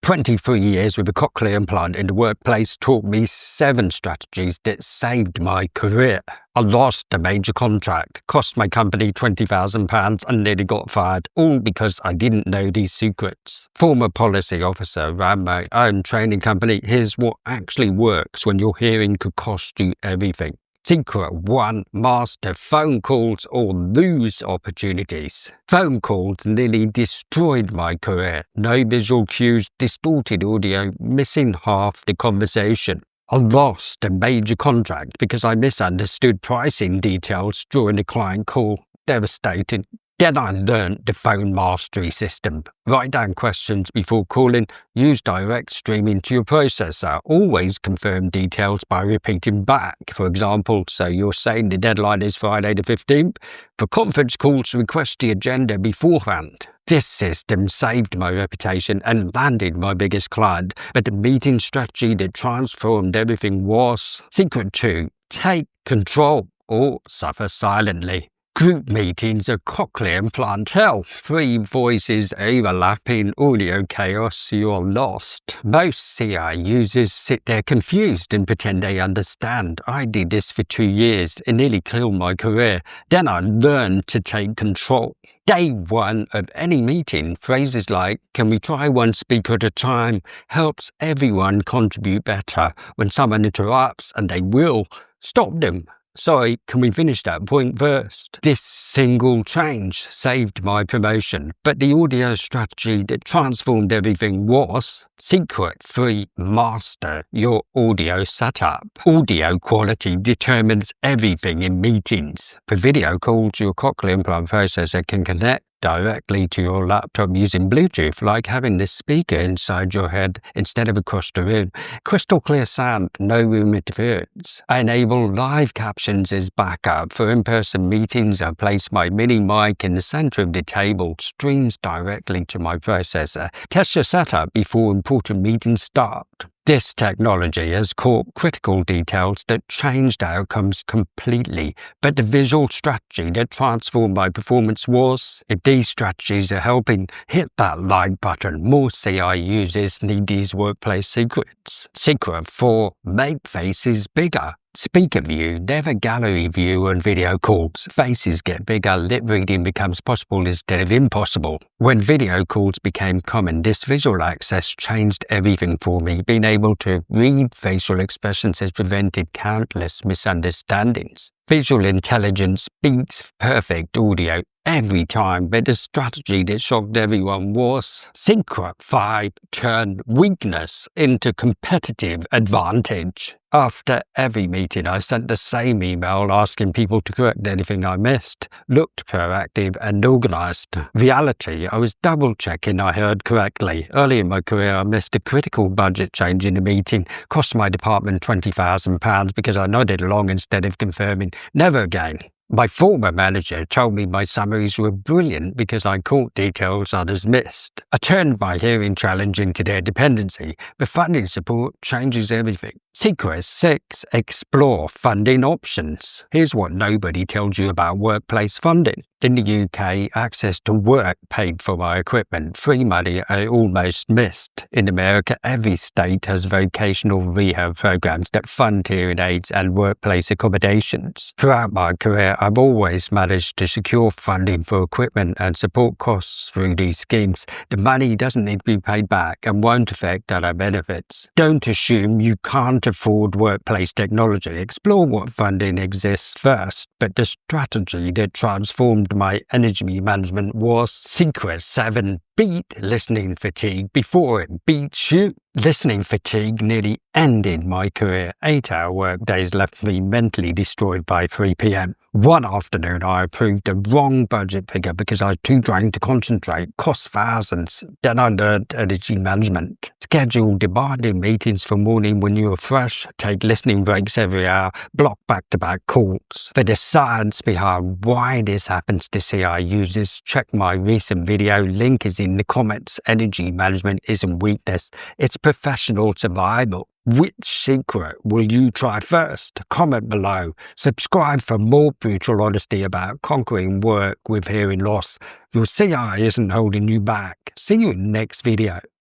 23 years with a cochlear implant in the workplace taught me 7 strategies that saved my career. I lost a major contract, cost my company £20,000 and nearly got fired, all because I didn't know these secrets. Former policy officer, ran my own training company. Here's what actually works when your hearing could cost you everything. Secret 1. Master phone calls or lose opportunities. Phone calls nearly destroyed my career. No visual cues, distorted audio, missing half the conversation. I lost a major contract because I misunderstood pricing details during a client call. Devastating. Then I learned the phone mastery system. Write down questions before calling. Use direct streaming to your processor. Always confirm details by repeating back. For example, so you're saying the deadline is Friday the 15th. For conference calls, request the agenda beforehand. This system saved my reputation and landed my biggest client. But the meeting strategy that transformed everything was Secret 2. Take control or suffer silently. Group meetings are cochlear implant hell. 3 voices overlapping, audio chaos, you're lost. Most CI users sit there confused and pretend they understand. I did this for 2 years. It nearly killed my career. Then I learned to take control. Day 1 of any meeting, phrases like, "Can we try one speaker at a time?" helps everyone contribute better. When someone interrupts, and they will, stop them. "Sorry, can we finish that point first?" This single change saved my promotion, but the audio strategy that transformed everything was Secret 3. Master your audio setup. Audio quality determines everything in meetings. For video calls, your cochlear implant processor can connect directly to your laptop using Bluetooth, like having this speaker inside your head instead of across the room. Crystal clear sound, no room interference. I enable live captions as backup. For in-person meetings, I place my mini mic in the center of the table, streams directly to my processor. Test your setup before important meetings start. This technology has caught critical details that changed outcomes completely, but the visual strategy that transformed my performance was. If these strategies are helping, hit that like button. More CI users need these workplace secrets. Secret 4. Make faces bigger. Speaker view, never gallery view on video calls. Faces get bigger, lip reading becomes possible instead of impossible. When video calls became common, this visual access changed everything for me. Being able to read facial expressions has prevented countless misunderstandings. Visual intelligence beats perfect audio every time, but the strategy that shocked everyone was Secret 5. Turn weakness into competitive advantage. After every meeting, I sent the same email asking people to correct anything I missed. Looked proactive and organised. Reality, I was double-checking I heard correctly. Early in my career, I missed a critical budget change in a meeting. Cost my department £20,000 because I nodded along instead of confirming. Never again. My former manager told me my summaries were brilliant because I caught details others missed. I turned my hearing challenge into their dependency, but funding support changes everything. Secret 6. Explore funding options. Here's what nobody tells you about workplace funding. In the UK, access to work paid for my equipment. Free money I almost missed. In America, every state has vocational rehab programs that fund hearing aids and workplace accommodations. Throughout my career, I've always managed to secure funding for equipment and support costs through these schemes. The money doesn't need to be paid back and won't affect other benefits. Don't assume you can't afford workplace technology. Explore what funding exists first, but the strategy that transformed my energy management was Secret 7. Beat listening fatigue before it beats you. Listening fatigue nearly ended my career. 8-hour workdays left me mentally destroyed by 3 p.m. One afternoon, I approved the wrong budget figure because I was too drained to concentrate. Cost thousands. Then I learned energy management. Schedule demanding meetings for morning when you are fresh. Take listening breaks every hour. Block back-to-back calls. For the science behind why this happens to CI users, check my recent video. Link is in the comments. Energy management isn't weakness. It's professional survival. Which secret will you try first? Comment below. Subscribe for more brutal honesty about conquering work with hearing loss. Your CI isn't holding you back. See you in the next video.